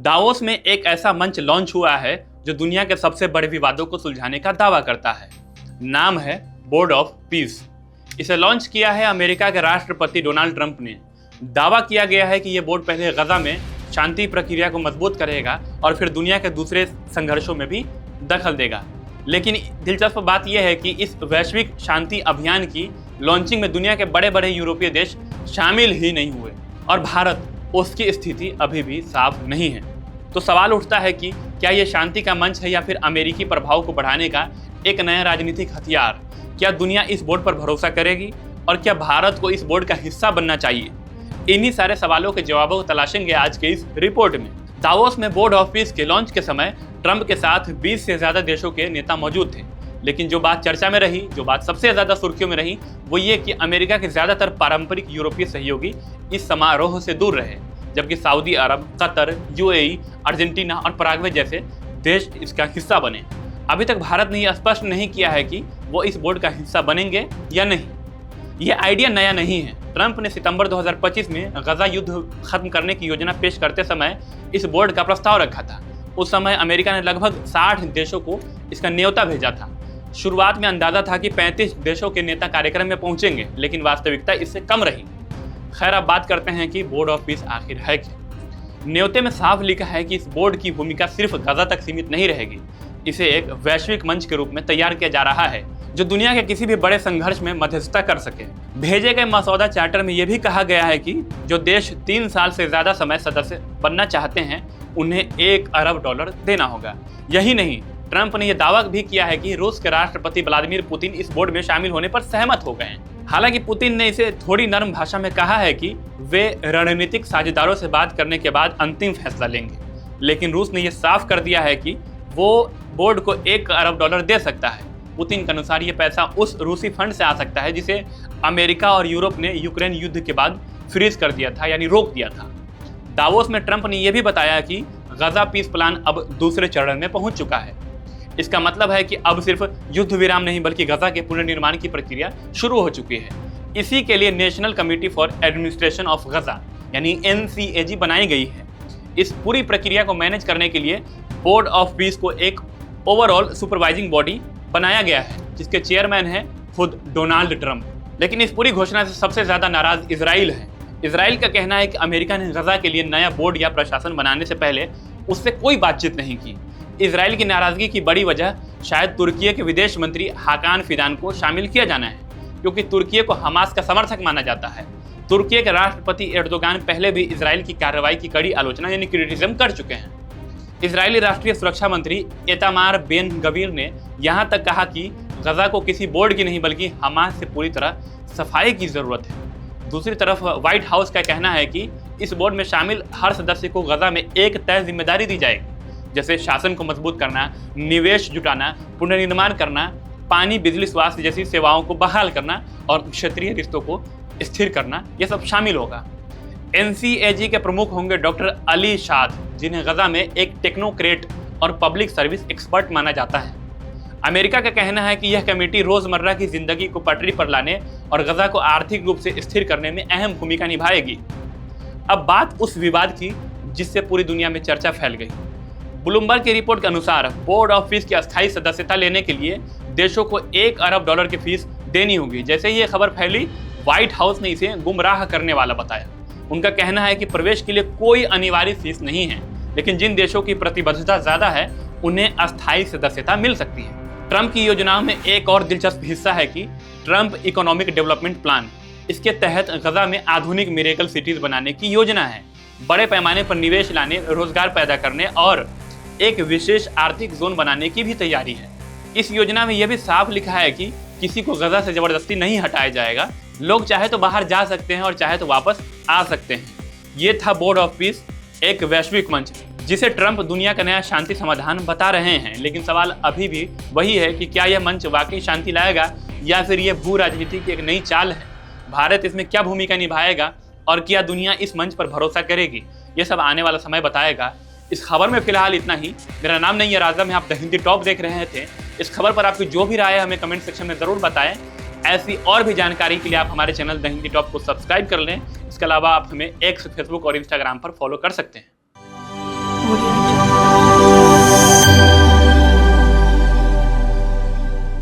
Davos में एक ऐसा मंच लॉन्च हुआ है जो दुनिया के सबसे बड़े विवादों को सुलझाने का दावा करता है। नाम है बोर्ड ऑफ पीस। इसे लॉन्च किया है अमेरिका के राष्ट्रपति डोनाल्ड ट्रंप ने। दावा किया गया है कि यह बोर्ड पहले गजा में शांति प्रक्रिया को मजबूत करेगा और फिर दुनिया के दूसरे संघर्षों में भी दखल देगा। लेकिन दिलचस्प बात यह है कि इस वैश्विक शांति अभियान की लॉन्चिंग में दुनिया के बड़े बड़े यूरोपीय देश शामिल ही नहीं हुए और भारत, उसकी स्थिति अभी भी साफ नहीं है। तो सवाल उठता है कि क्या यह शांति का मंच है या फिर अमेरिकी प्रभाव को बढ़ाने का एक नया राजनीतिक हथियार? क्या दुनिया इस बोर्ड पर भरोसा करेगी और क्या भारत को इस बोर्ड का हिस्सा बनना चाहिए? इन्हीं सारे सवालों के जवाबों को तलाशेंगे आज के इस रिपोर्ट में। दावोस में बोर्ड ऑफ पीस के लॉन्च के समय ट्रंप के साथ 20 से ज्यादा देशों के नेता मौजूद थे। लेकिन जो बात चर्चा में रही, जो बात सबसे ज्यादा सुर्खियों में रही, वो ये कि अमेरिका के ज्यादातर पारंपरिक यूरोपीय सहयोगी इस समारोह से दूर रहे, जबकि सऊदी अरब, कतर, यूएई, अर्जेंटीना और पराग्वे जैसे देश इसका हिस्सा बने। अभी तक भारत ने यह स्पष्ट नहीं किया है कि वो इस बोर्ड का हिस्सा बनेंगे या नहीं। यह आइडिया नया नहीं है। ट्रंप ने सितंबर 2025 में गजा युद्ध खत्म करने की योजना पेश करते समय इस बोर्ड का प्रस्ताव रखा था। उस समय अमेरिका ने लगभग 60 देशों को इसका न्योता भेजा था। शुरुआत में अंदाजा था कि 35 देशों के नेता कार्यक्रम में पहुंचेंगे, लेकिन वास्तविकता इससे कम रही। खैर, अब बात करते हैं कि बोर्ड ऑफ पीस आखिर है क्या। न्योते में साफ लिखा है कि इस बोर्ड की भूमिका सिर्फ गजा तक सीमित नहीं रहेगी। इसे एक वैश्विक मंच के रूप में तैयार किया जा रहा है जो दुनिया के किसी भी बड़े संघर्ष में मध्यस्थता कर सके। भेजे गए मसौदा चार्टर में यह भी कहा गया है कि जो देश 3 साल से ज्यादा समय सदस्य बनना चाहते हैं उन्हें $1 अरब देना होगा। यही नहीं, ट्रंप ने यह दावा भी किया है कि रूस के राष्ट्रपति व्लादिमीर पुतिन इस बोर्ड में शामिल होने पर सहमत हो गए हैं। हालांकि पुतिन ने इसे थोड़ी नरम भाषा में कहा है कि वे रणनीतिक साझेदारों से बात करने के बाद अंतिम फैसला लेंगे। लेकिन रूस ने यह साफ कर दिया है कि वो बोर्ड को $1 अरब दे सकता है। पुतिन के अनुसार ये पैसा उस रूसी फंड से आ सकता है जिसे अमेरिका और यूरोप ने यूक्रेन युद्ध के बाद फ्रीज कर दिया था, यानी रोक दिया था। दावोस में ट्रंप ने यह भी बताया कि गजा पीस प्लान अब दूसरे चरण में पहुंच चुका है। इसका मतलब है कि अब सिर्फ युद्ध विराम नहीं बल्कि गजा के पुनर्निर्माण की प्रक्रिया शुरू हो चुकी है। इसी के लिए national committee for administration of Gaza यानी NCAG बनाई गई है। इस पूरी प्रक्रिया को मैनेज करने के लिए बोर्ड ऑफ पीस को एक ओवरऑल सुपरवाइजिंग बॉडी बनाया गया है जिसके चेयरमैन है खुद डोनाल्ड ट्रंप। लेकिन इस पूरी घोषणा से सबसे ज्यादा नाराज इजराइल है। इजराइल का कहना है कि अमेरिका ने गजा के लिए नया बोर्ड या प्रशासन बनाने से पहले उससे कोई बातचीत नहीं की। इजराइल की नाराजगी की बड़ी वजह शायद तुर्की के विदेश मंत्री हाकान फिदान को शामिल किया जाना है, क्योंकि तुर्की को हमास का समर्थक माना जाता है। तुर्की के राष्ट्रपति एर्दोगान पहले भी इजराइल की कार्रवाई की कड़ी आलोचना यानी क्रिटिसिज्म कर चुके हैं। इजरायली राष्ट्रीय सुरक्षा मंत्री इतामार बेन गवीर ने यहाँ तक कहा कि गजा को किसी बोर्ड की नहीं बल्कि हमास से पूरी तरह सफाई की जरूरत है। दूसरी तरफ व्हाइट हाउस का कहना है कि इस बोर्ड में शामिल हर सदस्य को गजा में एक तय जिम्मेदारी दी जाएगी, जैसे शासन को मजबूत करना, निवेश जुटाना, पुनर्निर्माण करना, पानी, बिजली, स्वास्थ्य जैसी सेवाओं को बहाल करना और क्षेत्रीय रिश्तों को स्थिर करना, यह सब शामिल होगा। NCAG के प्रमुख होंगे डॉक्टर अली शाद, जिन्हें गजा में एक टेक्नोक्रेट और पब्लिक सर्विस एक्सपर्ट माना जाता है। अमेरिका का कहना है कि यह कमेटी रोजमर्रा की जिंदगी को पटरी पर लाने और गजा को आर्थिक रूप से स्थिर करने में अहम भूमिका निभाएगी। अब बात उस विवाद की जिससे पूरी दुनिया में चर्चा फैल गई। ब्लूमबर्ग की रिपोर्ट के अनुसार बोर्ड ऑफ पीस की अस्थायी सदस्यता लेने के लिए देशों को $1 अरब की फीस देनी होगी। जैसे ही ये खबर फैली, व्हाइट हाउस ने इसे गुमराह करने वाला बताया। उनका कहना है कि प्रवेश के लिए कोई अनिवार्य फीस नहीं है, लेकिन जिन देशों की प्रतिबद्धता ज्यादा है उन्हें अस्थायी सदस्यता मिल सकती है। ट्रंप की योजनाओं में एक और दिलचस्प हिस्सा है कि ट्रंप इकोनॉमिक डेवलपमेंट प्लान। इसके तहत गजा में आधुनिक मिरेकल सिटीज बनाने की योजना है। बड़े पैमाने पर निवेश लाने, रोजगार पैदा करने और एक विशेष आर्थिक जोन बनाने की भी तैयारी है। इस योजना में यह भी साफ लिखा है कि किसी को गजा से जबरदस्ती नहीं हटाया जाएगा। लोग चाहे तो बाहर जा सकते हैं और चाहे तो वापस आ सकते हैं। ये था बोर्ड ऑफ पीस, एक वैश्विक मंच जिसे ट्रंप दुनिया का नया शांति समाधान बता रहे हैं। लेकिन सवाल अभी भी वही है कि क्या यह मंच वाकई शांति लाएगा या फिर यह भू राजनीति की एक नई चाल है। भारत इसमें क्या भूमिका निभाएगा और क्या दुनिया इस मंच पर भरोसा करेगी, ये सब आने वाला समय बताएगा। इस खबर में फिलहाल इतना ही। मेरा नाम नहीं है राजा, मैं आप द हिंदी टॉप देख रहे थे। इस खबर पर आपकी जो भी राय है हमें कमेंट सेक्शन में जरूर बताएं। ऐसी और भी जानकारी के लिए आप हमारे चैनल द हिंदी टॉप को सब्सक्राइब कर लें। इसके अलावा आप हमें एक्स, फेसबुक और इंस्टाग्राम पर फॉलो कर सकते हैं।